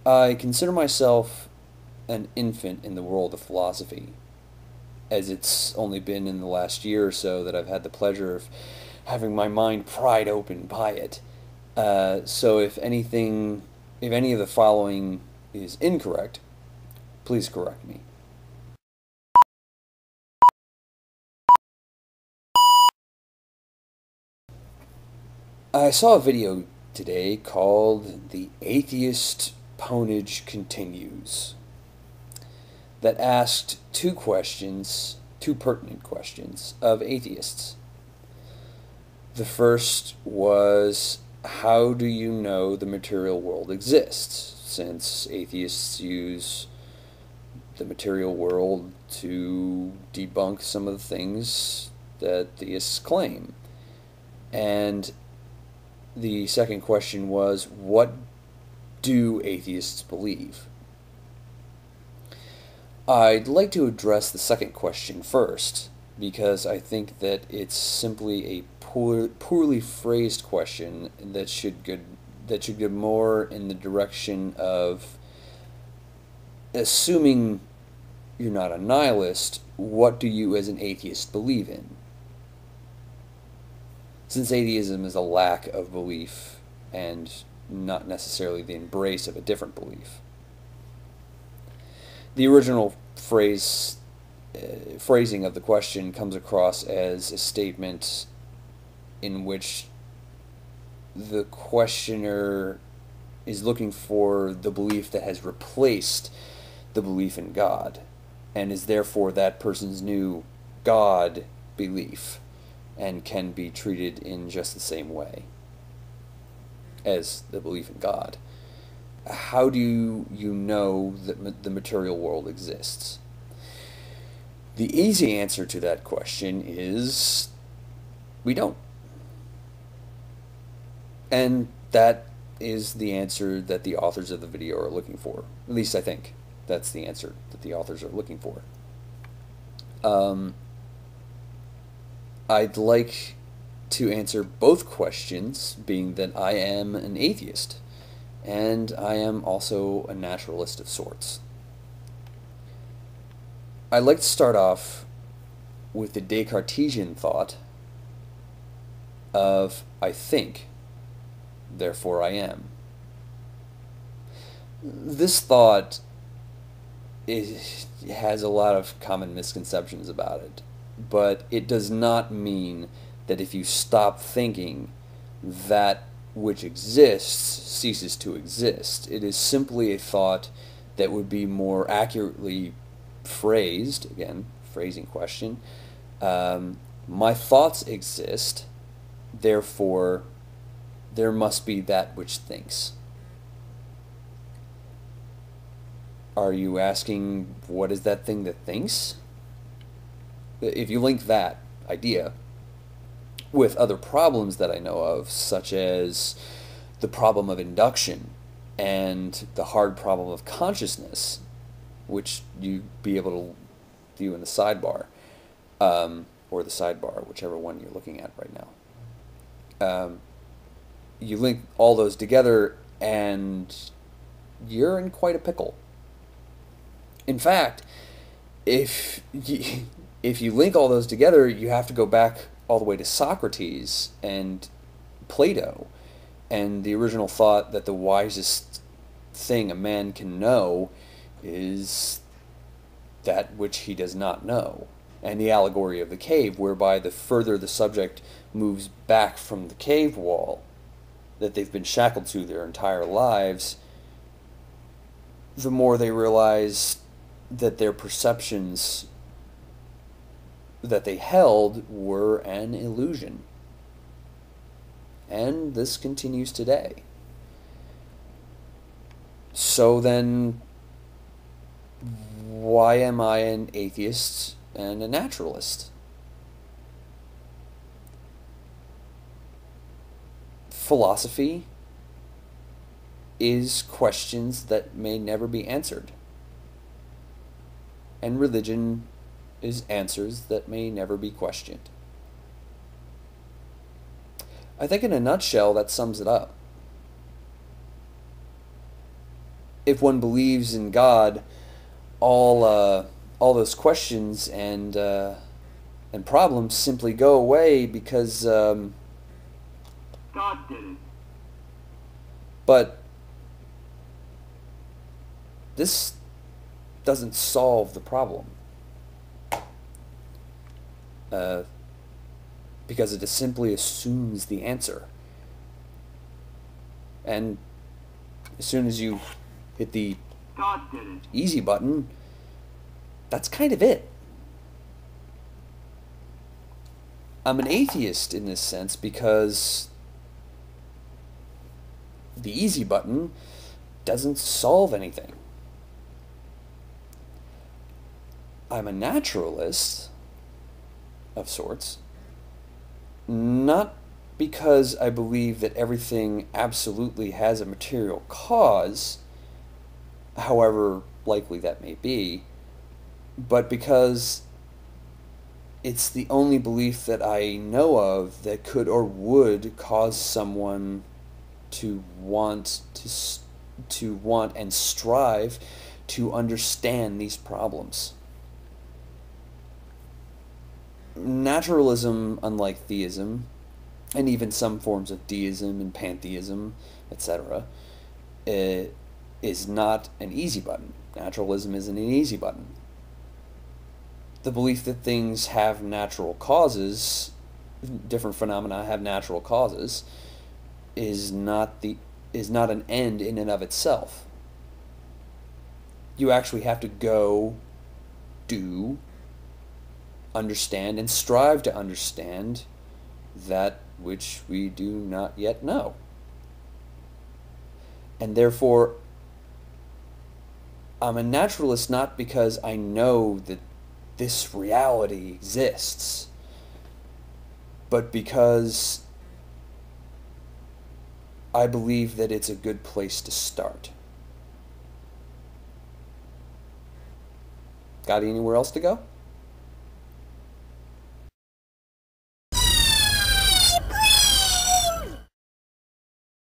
I consider myself an infant in the world of philosophy, as it's only been in the last year or so that I've had the pleasure of having my mind pried open by it. So if anything, if any of the following is incorrect, please correct me. I saw a video today called "The Atheist Ponage Continues" that asked two questions, two pertinent questions of atheists. The first was, how do you know the material world exists? Since atheists use the material world to debunk some of the things that theists claim. And the second question was, what do atheists believe? I'd like to address the second question first, because I think that it's simply a poorly phrased question that should go more in the direction of assuming you're not a nihilist, what do you as an atheist believe in? Since atheism is a lack of belief and not necessarily the embrace of a different belief. The original phrasing of the question comes across as a statement in which the questioner is looking for the belief that has replaced the belief in God, and is therefore that person's new God belief, and can be treated in just the same way as the belief in God. How do you know that the material world exists? The easy answer to that question is we don't. And that is the answer that the authors of the video are looking for. At least I think that's the answer that the authors are looking for. I'd like to answer both questions, being that I am an atheist, and I am also a naturalist of sorts. I'd like to start off with the Descartesian thought of I think, therefore I am. This thought has a lot of common misconceptions about it, but it does not mean that if you stop thinking, that which exists ceases to exist. It is simply a thought that would be more accurately phrased, again, phrasing question, my thoughts exist, therefore there must be that which thinks. Are you asking, what is that thing that thinks? If you link that idea with other problems that I know of, such as the problem of induction and the hard problem of consciousness, which you'd be able to view in the sidebar, or the sidebar, whichever one you're looking at right now. You link all those together and you're in quite a pickle. In fact, if you link all those together, you have to go back all the way to Socrates and Plato, and the original thought that the wisest thing a man can know is that which he does not know, and the allegory of the cave, whereby the further the subject moves back from the cave wall that they've been shackled to their entire lives, the more they realize that their perceptions that they held were an illusion. And this continues today. So then, why am I an atheist and a naturalist? Philosophy is questions that may never be answered. And religion is answers that may never be questioned. I think in a nutshell that sums it up. if one believes in God, all those questions and problems simply go away because God did it. But this doesn't solve the problem. Because it just simply assumes the answer. And as soon as you hit the God did it. easy button, that's kind of it. I'm an atheist in this sense because the easy button doesn't solve anything. I'm a naturalist of sorts, not because I believe that everything absolutely has a material cause, however likely that may be, but because it's the only belief that I know of that could or would cause someone to want and strive to understand these problems. Naturalism, unlike theism, and even some forms of deism and pantheism, etc., is not an easy button. Naturalism isn't an easy button. The belief that things have natural causes, different phenomena have natural causes, is not an end in and of itself. You actually have to go, do, understand, and strive to understand that which we do not yet know. And therefore, I'm a naturalist not because I know that this reality exists, but because I believe that it's a good place to start. Got anywhere else to go?